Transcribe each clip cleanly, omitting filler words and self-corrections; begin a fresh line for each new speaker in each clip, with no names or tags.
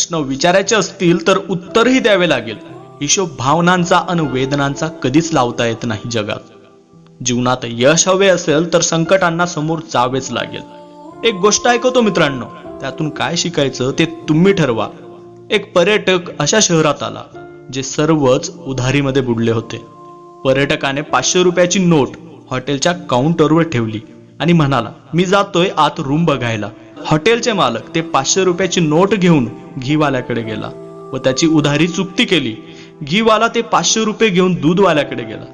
प्रश्न विचारायचे असतील तर उत्तरही द्यावे लागेल. हिशोब भावनांचा आणि वेदनांचा कधीच लावता येत नाही जगात. जीवनात यश हवे असेल तर संकटांना समोर जावेच लागेल. एक गोष्ट ऐकवतो मित्रांनो, त्यातून काय शिकायचं ते तुम्ही ठरवा. एक पर्यटक अशा शहरात आला जे सर्वच उधारीमध्ये बुडले होते. पर्यटकाने 500 रुपयाची नोट हॉटेलच्या काउंटरवर ठेवली आणि म्हणाला, मी जातोय आत रूम बघायला. हॉटेलचे मालक ते 500 रुपयाची नोट घेऊन घीवाल्याकडे गेला व त्याची उधारी चुकती केली. घीवाला ते 500 रुपये घेऊन दूधवाल्याकडे गेला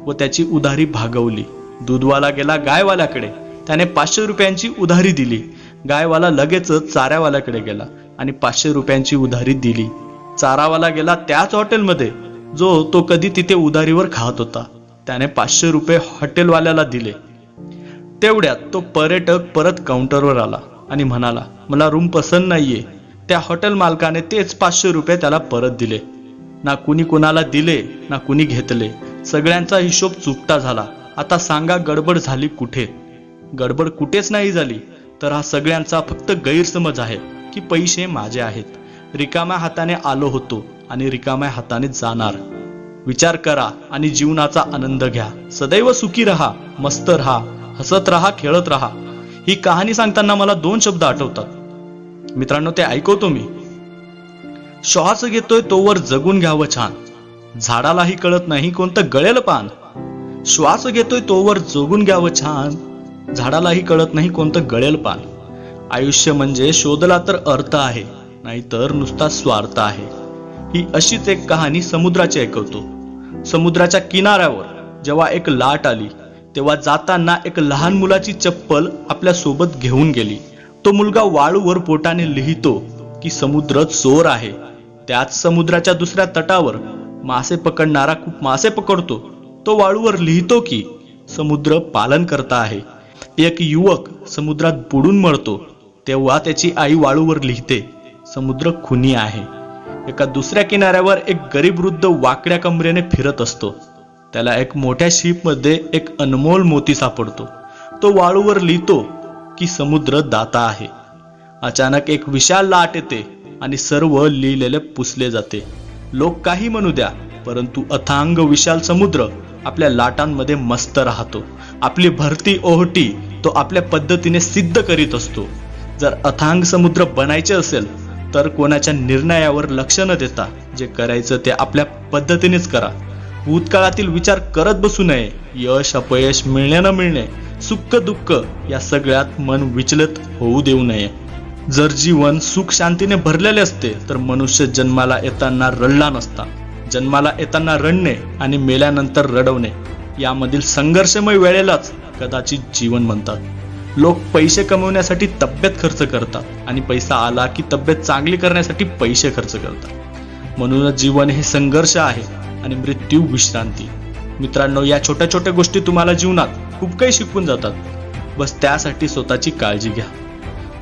व त्याची उधारी भागवली. दूधवाला गेला गायवाल्याकडे, त्याने 500 रुपयांची उधारी दिली. गायवाला लगेचच चाऱ्यावाल्याकडे गेला आणि 500 रुपयांची उधारी दिली. चारावाला गेला त्याच हॉटेलमध्ये जो तो कधी तिथे उधारीवर खात होता, त्याने 500 रुपये हॉटेलवाल्याला दिले. तेवढ्यात तो पर्यटक परत काउंटरवर आला आणि म्हणाला, मला रूम पसंत नाहीये. त्या हॉटेल मालकाने तेच 500 रुपये त्याला परत दिले. ना कुणी कुणाला दिले ना कुणी घेतले. सगळ्यांचा हिशोब चुकता झाला. आता सांगा गडबड झाली कुठे? गडबड कुठेच नाही झाली, तर हा सगळ्यांचा फक्त गैरसमज आहे की पैसे माझे आहेत. रिकाम्या हाताने आलो होतो आणि रिकाम्या हाताने जाणार. विचार करा आणि जीवनाचा आनंद घ्या. सदैव सुखी राहा, मस्त राहा, हसत राहा, खेळत राहा. ही कहाणी सांगताना मला 2 शब्द आठवतात मित्रांनो, ते ऐकवतो मी. श्वास घेतोय तोवर जगून घ्यावं छान, झाडालाही कळत नाही कोणतं गळेल पान. श्वास घेतोय तोवर जगून घ्यावं छान, झाडालाही कळत नाही कोणतं गळेल पान. आयुष्य म्हणजे शोधला तर अर्थ आहे, नाहीतर नुसता स्वार्थ आहे. ही अशीच एक कहाणी समुद्राची ऐकवतो. समुद्राच्या किनाऱ्यावर जेव्हा एक लाट आली तेव्हा जाताना एक लहान मुलाची चप्पल आपल्या सोबत घेऊन गेली. तो मुलगा वाळूवर पोटाने लिहितो की समुद्र चोर आहे. त्याच समुद्राच्या दुसऱ्या तटावर मासे पकडणारा खूप मासे पकडतो. तो वाळूवर लिहितो की समुद्र पालन करता आहे. एक युवक समुद्रात बुडून मरतो तेव्हा त्याची आई वाळूवर लिहिते, समुद्र खुनी आहे. एका दुसऱ्या किनाऱ्यावर एक गरीब वृद्ध वाकड्या कमरेने फिरत असतो. त्याला एक मोठ्या शिपमध्ये एक अनमोल मोती सापडतो. तो वाळूवर लिहितो की समुद्र दाता आहे. अचानक एक विशाल लाट येते आणि सर्व लिहिलेले पुसले जाते. लोक काही म्हणू द्या, परंतु अथांग विशाल समुद्र आपल्या लाटांमध्ये मस्त राहतो. आपली भरती ओहोटी तो आपल्या पद्धतीने सिद्ध करीत असतो. जर अथांग समुद्र बनायचे असेल तर कोणाच्या निर्णयावर लक्ष न देता जे करायचं ते आपल्या पद्धतीनेच करा. भूतकाळातील विचार करत बसू नये. यश अपयश, मिळणे न मिळणे, सुख दुःख या सगळ्यात मन विचलित होऊ देऊ नये. जर जीवन सुख शांतीने भरलेले असते तर मनुष्य जन्माला येताना रडला नसता. जन्माला येताना रडणे आणि मेल्यानंतर रडवणे यामधील संघर्षमय वेळेलाच कदाचित जीवन म्हणतात. लोक पैसे कमवण्यासाठी तब्येत खर्च करतात आणि पैसा आला की तब्येत चांगली करण्यासाठी पैसे खर्च करतात. म्हणूनच जीवन हे संघर्ष आहे आणि मृत्यू विश्रांती. मित्रांनो, या छोट्या छोट्या गोष्टी तुम्हाला जीवनात खूप काही शिकवून जातात. बस त्यासाठी स्वतःची काळजी घ्या.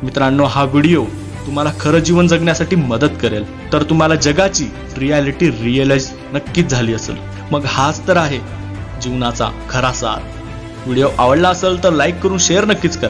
मित्रांनो, हा व्हिडिओ तुम्हाला खरं जीवन जगण्यासाठी मदत करेल तर तुम्हाला जगाची रियालिटी रिअलाइज नक्कीच झाली असेल. मग हाच तर आहे जीवनाचा खरा सार. व्हिडिओ आवडला असेल तर लाईक करून शेअर नक्कीच करा.